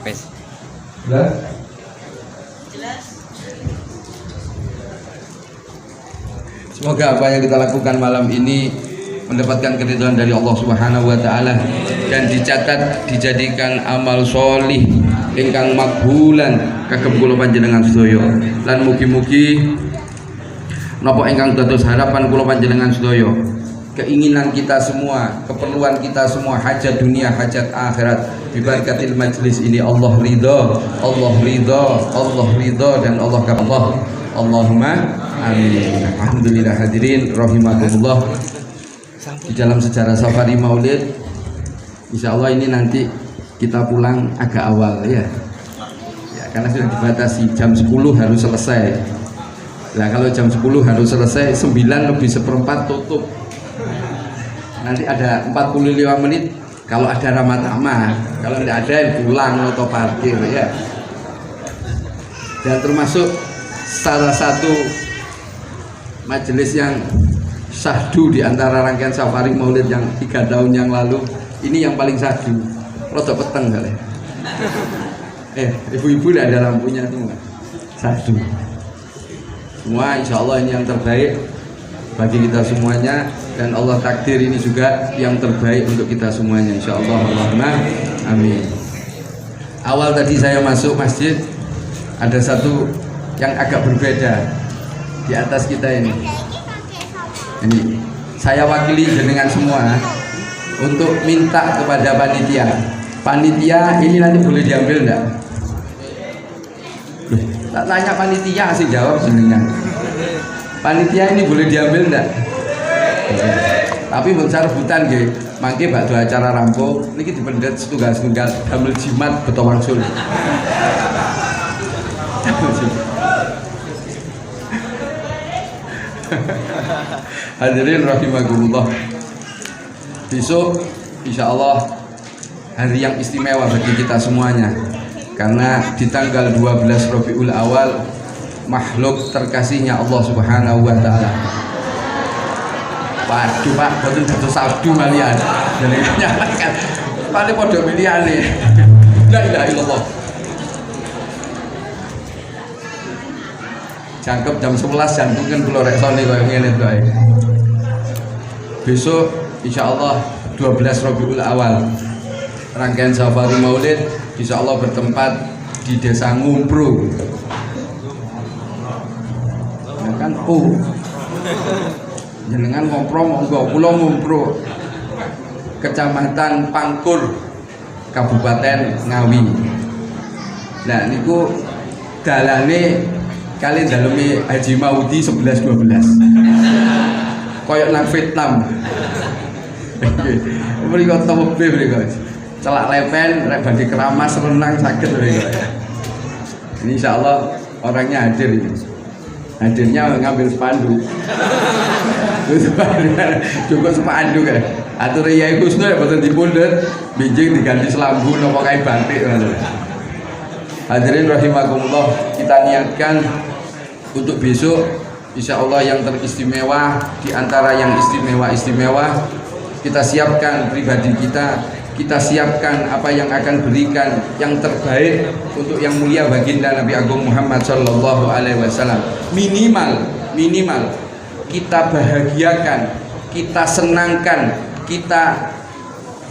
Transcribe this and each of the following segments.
Wes. Jelas? Semoga apa yang kita lakukan malam ini mendapatkan keridhaan dari Allah Subhanahu wa taala dan dicatat dijadikan amal sholih ingkang makbulan kagem kula panjenengan sedaya. Lan mugi-mugi napa ingkang dados harapan kula panjenengan sedaya, keinginan kita semua, keperluan kita semua, hajat dunia, hajat akhirat, bibarakatil majlis ini Allah ridha, Allah ridha, Allah ridha dan Allah Allah. Allahumma amin. Alhamdulillah hadirin rahimakumullah. Di dalam sejarah safari maulid, insya Allah ini nanti kita pulang agak awal ya, karena sudah dibatasi jam 10 harus selesai. Nah kalau jam 10 harus selesai, 9:04 tutup. Nanti ada 45 menit kalau ada ramah tamah, kalau tidak ada pulang atau parkir ya. Dan termasuk salah satu majelis yang syahdu di antara rangkaian safari maulid yang 3 tahun yang lalu, ini yang paling syahdu. Rodo peteng kali. Ibu-ibu tidak ada lampunya tuh nggak? Syahdu. Semua insya Allah ini yang terbaik bagi kita semuanya, dan Allah takdir ini juga yang terbaik untuk kita semuanya insya Allah. Allahumma amin. Awal tadi saya masuk masjid, ada satu yang agak berbeda di atas kita ini. Ini saya wakili jenengan semua untuk minta kepada panitia. Panitia ini nanti boleh diambil enggak? Tak tanya panitia sih, jawab jenengan. Panitia ini boleh diambil enggak? Tapi besar rebutan nggih. Mangke bakdo acara rampung niki dipendet setunggal-setunggal damel jimat beto wangsul. Hadirin rahimakumullah. Besok insya Allah hari yang istimewa bagi kita semuanya, karena di tanggal 12 Rabiul Awal makhluk terkasihnya Allah Subhanahu wa taala. Waduh Pak, boten dados sabdu malian. Jadi nyalakan paling padha milihane. La ilaha illallah. Jangkep jam 11 jantungan kula reksone kaya ngene to ae. Besok insyaallah 12 Rabiul Awal rangkaian safari maulid insyaallah bertempat di Desa Ngumpru. Ya kan jenengan ngompro monggo, kula Ngumpru, Kecamatan Pangkur, Kabupaten Ngawi. Nah niku dalane kali daleme Haji Maudi 11-12 koyok nang Vietnam. Mriko tope mriko celak lepen rek badhe keramas renang sakit mriko. Ini insyaallah orangnya hadir ini. Hadirnya ngambil spanduk. Cukup spanduk kan. Atur Yai Kusno ya boten dipundhut, benjing diganti selambu napa kae batik. Hadirin rahimakumullah, kita niatkan untuk besok insya Allah yang teristimewa di antara yang istimewa-istimewa. Kita siapkan pribadi kita siapkan apa yang akan berikan yang terbaik untuk yang mulia baginda Nabi Agung Muhammad Sallallahu Alaihi Wasallam. Minimal kita bahagiakan, kita senangkan, kita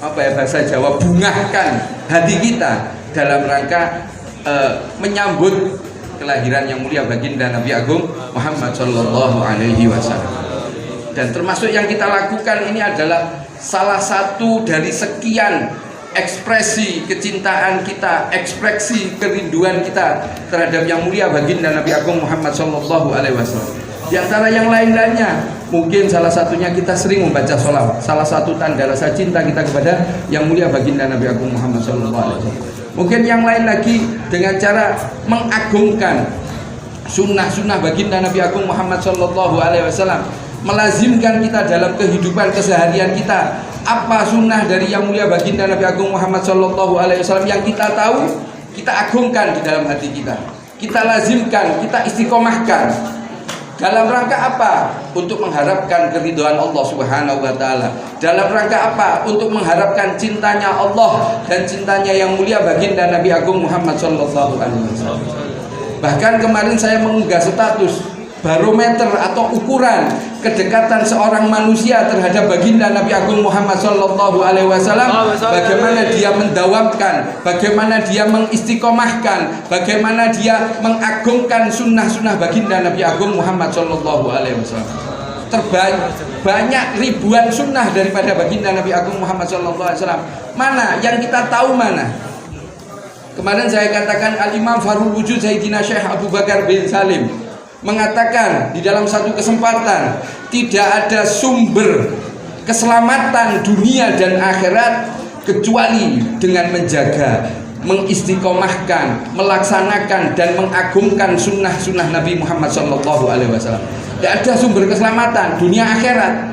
bahasa Jawa bungahkan hati kita dalam rangka menyambut kelahiran yang mulia baginda Nabi Agung Muhammad Sallallahu Alaihi Wasallam. Dan termasuk yang kita lakukan ini adalah salah satu dari sekian ekspresi kecintaan kita, ekspresi kerinduan kita terhadap yang mulia baginda Nabi Agung Muhammad Sallallahu Alaihi Wasallam. Di antara yang lain-lainnya, mungkin salah satunya kita sering membaca sholawat. Salah satu tanda rasa cinta kita kepada yang mulia baginda Nabi Agung Muhammad Sallallahu Alaihi Wasallam. Mungkin yang lain lagi dengan cara mengagungkan sunnah-sunnah baginda Nabi Agung Muhammad Sallallahu Alaihi Wasallam, melazimkan kita dalam kehidupan keseharian kita. Apa sunnah dari yang mulia baginda Nabi Agung Muhammad Sallallahu Alaihi Wasallam yang kita tahu, kita agungkan di dalam hati kita, kita lazimkan, kita istiqomahkan. Dalam rangka apa? Untuk mengharapkan keridhaan Allah Subhanahu wa taala. Dalam rangka apa? Untuk mengharapkan cintanya Allah dan cintanya yang mulia baginda Nabi Agung Muhammad sallallahu alaihi wasallam. Bahkan kemarin saya mengunggah status barometer atau ukuran kedekatan seorang manusia terhadap baginda Nabi Agung Muhammad sallallahu alaihi wasallam, bagaimana dia mendawamkan, bagaimana dia mengistiqomahkan, bagaimana dia mengagungkan sunnah-sunnah baginda Nabi Agung Muhammad sallallahu alaihi wasallam. Banyak ribuan sunnah daripada baginda Nabi Agung Muhammad sallallahu alaihi wasallam. Mana yang kita tahu mana? Kemarin saya katakan Al-Imam Farul Wujud Sayyidina Syekh Abu Bakar bin Salim mengatakan di dalam satu kesempatan, tidak ada sumber keselamatan dunia dan akhirat kecuali dengan menjaga, mengistiqomahkan, melaksanakan dan mengagungkan sunnah-sunnah Nabi Muhammad SAW. Tidak ada sumber keselamatan dunia akhirat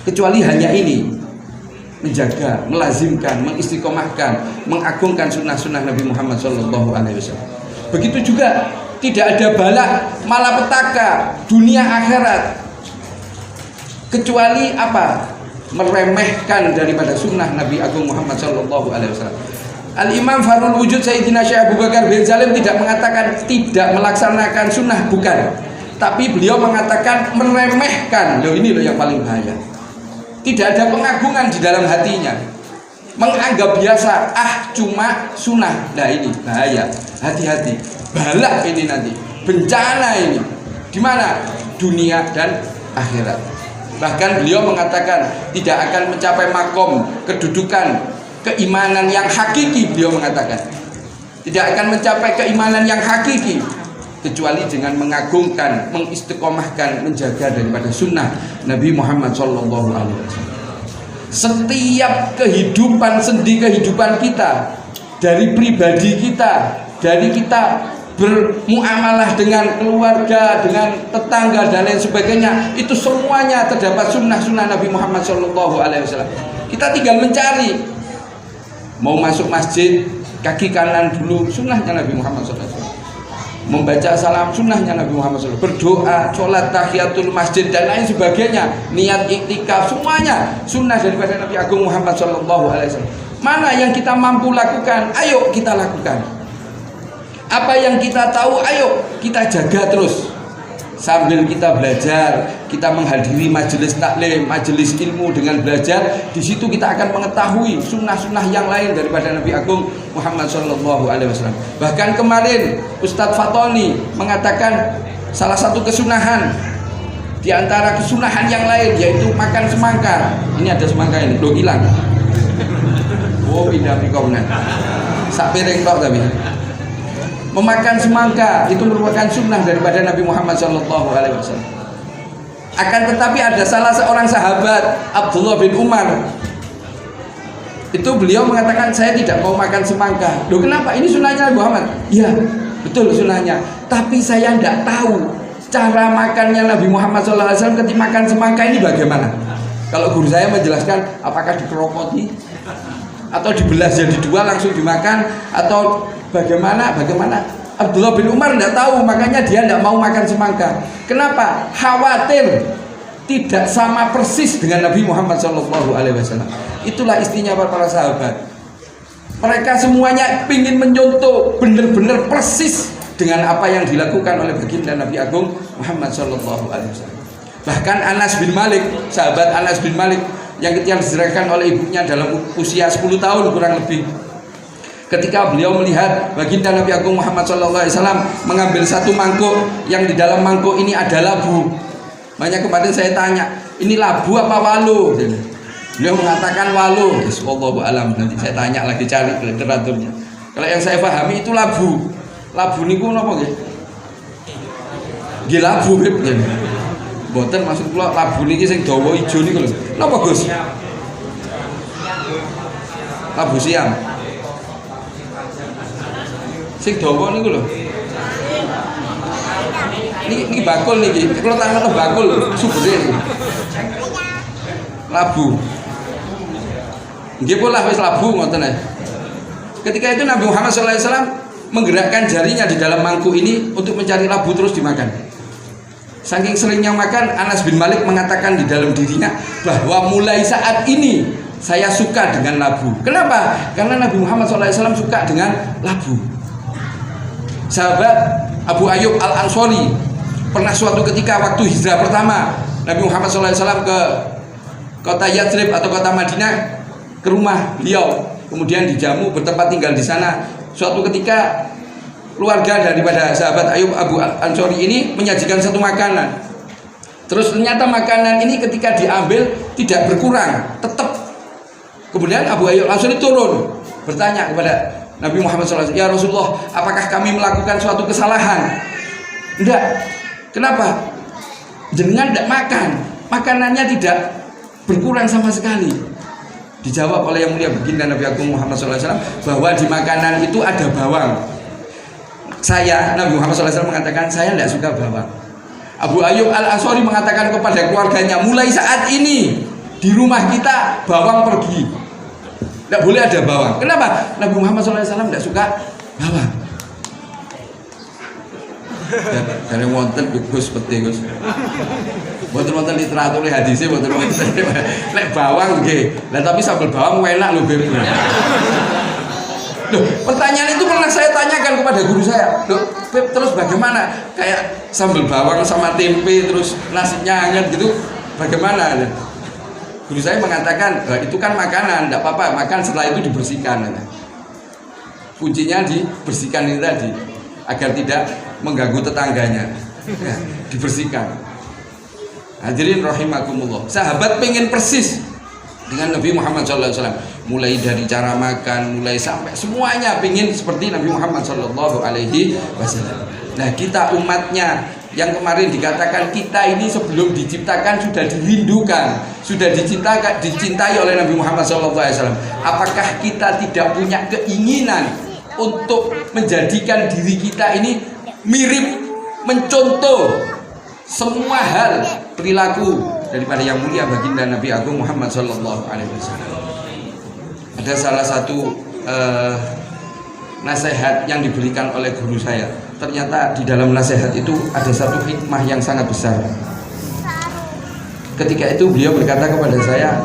kecuali hanya ini, menjaga, melazimkan, mengistiqomahkan, mengagungkan sunnah-sunnah Nabi Muhammad SAW. Begitu juga tidak ada bala malapetaka dunia akhirat kecuali apa? Meremehkan daripada sunnah Nabi Agung Muhammad sallallahu alaihi wasallam. Al-Imam Farul Wujud Sayyidina Syekh Abu Bakar bin Salim tidak mengatakan tidak melaksanakan sunnah, bukan. Tapi beliau mengatakan meremehkan. Loh, ini loh yang paling bahaya. Tidak ada pengagungan di dalam hatinya. Menganggap biasa, cuma sunnah. Nah ini bahaya. Hati-hati. Balak ini nanti, bencana ini. Di mana? Dunia dan akhirat. Bahkan beliau mengatakan tidak akan mencapai makom kedudukan keimanan yang hakiki. Beliau mengatakan tidak akan mencapai keimanan yang hakiki kecuali dengan mengagungkan, mengistiqomahkan, menjaga daripada sunnah Nabi Muhammad SAW. Setiap kehidupan sendi kehidupan kita, dari pribadi kita, dari kita bermuamalah dengan keluarga, dengan tetangga dan lain sebagainya, itu semuanya terdapat sunnah-sunnah Nabi Muhammad SAW. Kita tinggal mencari. Mau masuk masjid, kaki kanan dulu, sunnahnya Nabi Muhammad SAW. Membaca salam, sunnahnya Nabi Muhammad SAW. Berdoa, sholat tahiyatul masjid dan lain sebagainya, niat iktikaf, semuanya sunnah daripada Nabi Agung Muhammad SAW. Mana yang kita mampu lakukan? Ayo kita lakukan. Apa yang kita tahu, ayo kita jaga terus. Sambil kita belajar, kita menghadiri majelis taklim, majelis ilmu dengan belajar. Di situ kita akan mengetahui sunnah-sunnah yang lain daripada Nabi Agung Muhammad SAW. Bahkan kemarin Ustadz Fatoni mengatakan salah satu kesunahan di antara kesunahan yang lain yaitu makan semangka. Ini ada semangka ini, belum hilang. Oh, pindah pikomnya. Sak piring tok tapi. Memakan semangka itu merupakan sunnah daripada Nabi Muhammad SAW. Akan tetapi ada salah seorang sahabat, Abdullah bin Umar, itu beliau mengatakan saya tidak mau makan semangka. Loh, kenapa? Ini sunnahnya Nabi Muhammad. Ya betul sunnahnya, tapi saya tidak tahu cara makannya Nabi Muhammad SAW ketika makan semangka ini bagaimana. Kalau guru saya menjelaskan apakah dikerokoti atau dibelah jadi dua langsung dimakan atau bagaimana. Abdullah bin Umar tidak tahu, makanya dia tidak mau makan semangka. Kenapa? Khawatir tidak sama persis dengan Nabi Muhammad SAW. Itulah istinya para sahabat. Mereka semuanya ingin menyontoh benar-benar persis dengan apa yang dilakukan oleh baginda Nabi Agung Muhammad SAW. Bahkan Anas bin Malik, sahabat Anas bin Malik yang diserahkan oleh ibunya dalam usia 10 tahun kurang lebih. Ketika beliau melihat baginda Nabi Agung Muhammad SAW mengambil satu mangkuk, yang di dalam mangkuk ini ada labu. Banyak kemarin saya tanya, ini labu apa walu? Beliau mengatakan walu. Wallahu a'lam. Nanti saya tanya lagi, cari literaturnya. Kalau yang saya pahami itu labu. Labu niku napa nggih? Nggih labu nggih. Mboten maksud kula labu niki sing dawa ijo niku lho. Napa Gus? Labu siam. Sing dawa niku lho. Niki bakul niki. Kula tangan bakul subure niku. Labu. Nggih pola wis labu ngoten ae. Ketika itu Nabi Muhammad SAW menggerakkan jarinya di dalam mangkuk ini untuk mencari labu terus dimakan. Saking seringnya makan, Anas bin Malik mengatakan di dalam dirinya bahwa mulai saat ini saya suka dengan labu. Kenapa? Karena Nabi Muhammad SAW suka dengan labu. Sahabat Abu Ayyub Al-Ansori pernah suatu ketika waktu hijrah pertama Nabi Muhammad SAW ke kota Yathrib atau kota Madinah, ke rumah beliau, kemudian dijamu bertempat tinggal di sana. Suatu ketika keluarga daripada sahabat Ayyub Abu Ansori ini menyajikan satu makanan. Terus ternyata makanan ini ketika diambil tidak berkurang, tetap. Kemudian Abu Ayyub Ansori turun bertanya kepada Nabi Muhammad SAW, ya Rasulullah, apakah kami melakukan suatu kesalahan? Tidak. Kenapa? Jenengan tidak makan, makanannya tidak berkurang sama sekali. Dijawab oleh yang mulia baginda Nabi Agung Muhammad SAW bahwa di makanan itu ada bawang. Saya, Nabi Muhammad SAW mengatakan, saya tidak suka bawang. Abu Ayyub Al-Ansori mengatakan kepada keluarganya, mulai saat ini di rumah kita bawang pergi, tidak boleh ada bawang. Kenapa? Nabi Muhammad SAW tidak suka bawang. Dari wonten Gus seperti Gus. Wonten literatur hadisnya wonten lek bawang nggih. Lah tapi sambal bawang enak lho Beb. Loh, pertanyaan itu pernah saya tanyakan kepada guru saya. Loh, Beb, terus bagaimana? Kayak sambal bawang sama tempe terus nasinya hangat gitu, bagaimana? Guru saya mengatakan, itu kan makanan, tidak apa-apa, makan setelah itu dibersihkan. Kuncinya dibersihkan ini tadi, agar tidak mengganggu tetangganya. Ya, dibersihkan. Hadirin rahimakumullah. Sahabat pengen persis dengan Nabi Muhammad SAW, mulai dari cara makan, mulai sampai semuanya pingin seperti Nabi Muhammad SAW. Nah, kita umatnya yang kemarin dikatakan kita ini sebelum diciptakan sudah dirindukan, sudah dicintai oleh Nabi Muhammad SAW. Apakah kita tidak punya keinginan untuk menjadikan diri kita ini mirip, mencontoh semua hal perilaku daripada yang mulia baginda Nabi Agung Muhammad SAW. Ada salah satu nasihat yang diberikan oleh guru saya. Ternyata di dalam nasihat itu ada satu hikmah yang sangat besar. Ketika itu beliau berkata kepada saya,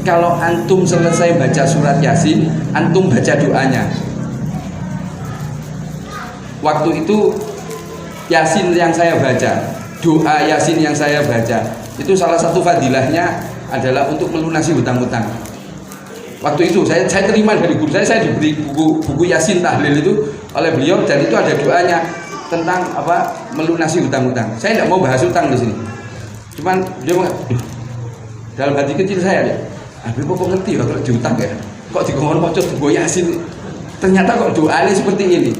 kalau antum selesai baca surat Yasin, antum baca doanya. Waktu itu Yasin yang saya baca, doa Yasin yang saya baca, itu salah satu fadilahnya adalah untuk melunasi hutang-hutang. Waktu itu saya terima dari guru saya diberi buku Yasin tahlil itu oleh beliau, dan itu ada doanya tentang apa, melunasi hutang-hutang. Saya tidak mau bahas hutang di sini. Cuman dia dalam hati kecil saya ya, kok ngerti ya kalau diutang ya? Kok dikongkon maca buku Yasin? Ternyata kok doanya seperti ini.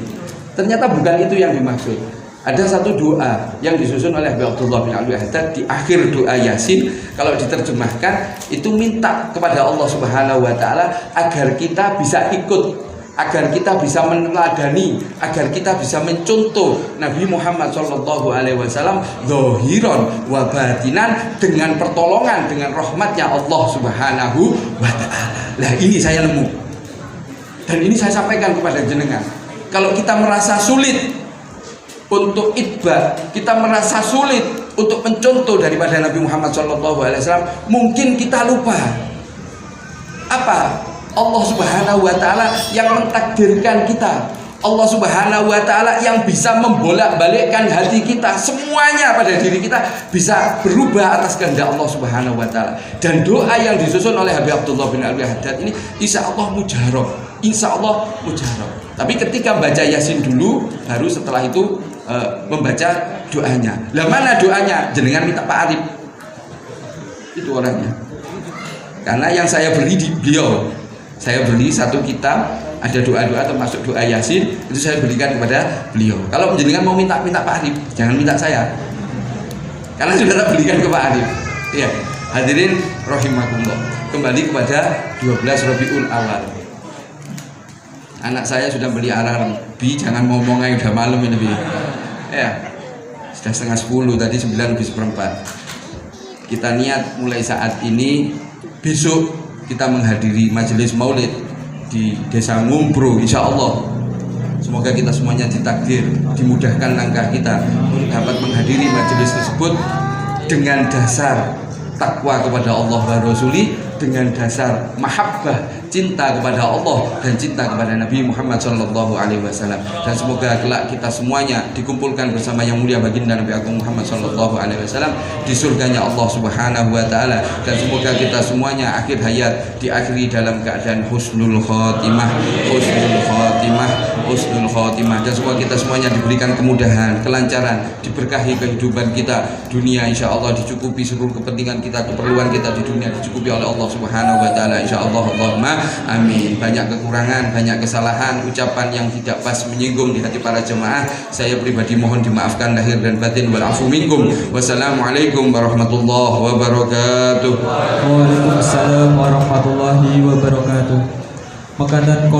Ternyata bukan itu yang dimaksud. Ada satu doa yang disusun oleh Abdullah bin Al-Haddad di akhir doa Yasin, kalau diterjemahkan itu minta kepada Allah Subhanahu wa taala agar kita bisa ikut, agar kita bisa meneladani, agar kita bisa mencontoh Nabi Muhammad SAW zahiran wa batinan, dengan pertolongan, dengan rahmatnya Allah Subhanahu wa taala. Nah, ini saya nemu. Dan ini saya sampaikan kepada jenengan. Kalau kita merasa sulit untuk itba, kita merasa sulit untuk mencontoh daripada Nabi Muhammad SAW, mungkin kita lupa apa Allah Subhanahu wa taala yang mentakdirkan kita, Allah Subhanahu wa taala yang bisa membolak-balikkan hati kita, semuanya pada diri kita bisa berubah atas kehendak Allah Subhanahu wa taala. Dan doa yang disusun oleh Habib Abdullah bin Al-Haddad ini insya Allah mujarab, insya Allah mujarab. Tapi ketika baca Yasin dulu, baru setelah itu membaca doanya. Lah mana doanya? Jenengan minta Pak Arif. Itu orangnya. Karena yang saya beli di beliau, saya beli satu kitab, ada doa-doa termasuk doa Yasin, itu saya berikan kepada beliau. Kalau jenengan mau minta Pak Arif, jangan minta saya. Karena sudah tak belikan ke Pak Arif. Iya. Hadirin rahimakumullah. Kembali kepada 12 Rabiul Awal. Anak saya sudah beli alarm. Bi, jangan ngomong aja udah malam ini, Bi. Ya, sudah 9:30, tadi 9:04. Kita niat mulai saat ini, besok kita menghadiri majelis maulid di Desa Ngumbro, insya Allah. Semoga Semoga kita semuanya ditakdir, dimudahkan langkah kita untuk dapat menghadiri majelis tersebut dengan dasar takwa kepada Allah wa Rasuli, dengan dasar mahabbah, cinta kepada Allah dan cinta kepada Nabi Muhammad sallallahu alaihi wasallam. Dan semoga kelak kita semuanya dikumpulkan bersama yang mulia baginda Nabi Agung Muhammad sallallahu alaihi wasallam di surganya Allah Subhanahu wa taala. Dan semoga kita semuanya akhir hayat diakhiri dalam keadaan husnul khotimah, husnul khotimah, husnul khotimah. Dan semoga kita semuanya diberikan kemudahan, kelancaran, diberkahi kehidupan kita dunia, insya Allah dicukupi seluruh kepentingan kita, keperluan kita di dunia dicukupi oleh Allah Subhanahu wa taala, insya Allah. Allahumma amin. Banyak kekurangan, banyak kesalahan, ucapan yang tidak pas menyinggung di hati para jemaah, saya pribadi mohon dimaafkan lahir dan batin. Wal afu minkum. Wassalamualaikum warahmatullahi wabarakatuh. Waalaikumsalam warahmatullahi wabarakatuh. Makanan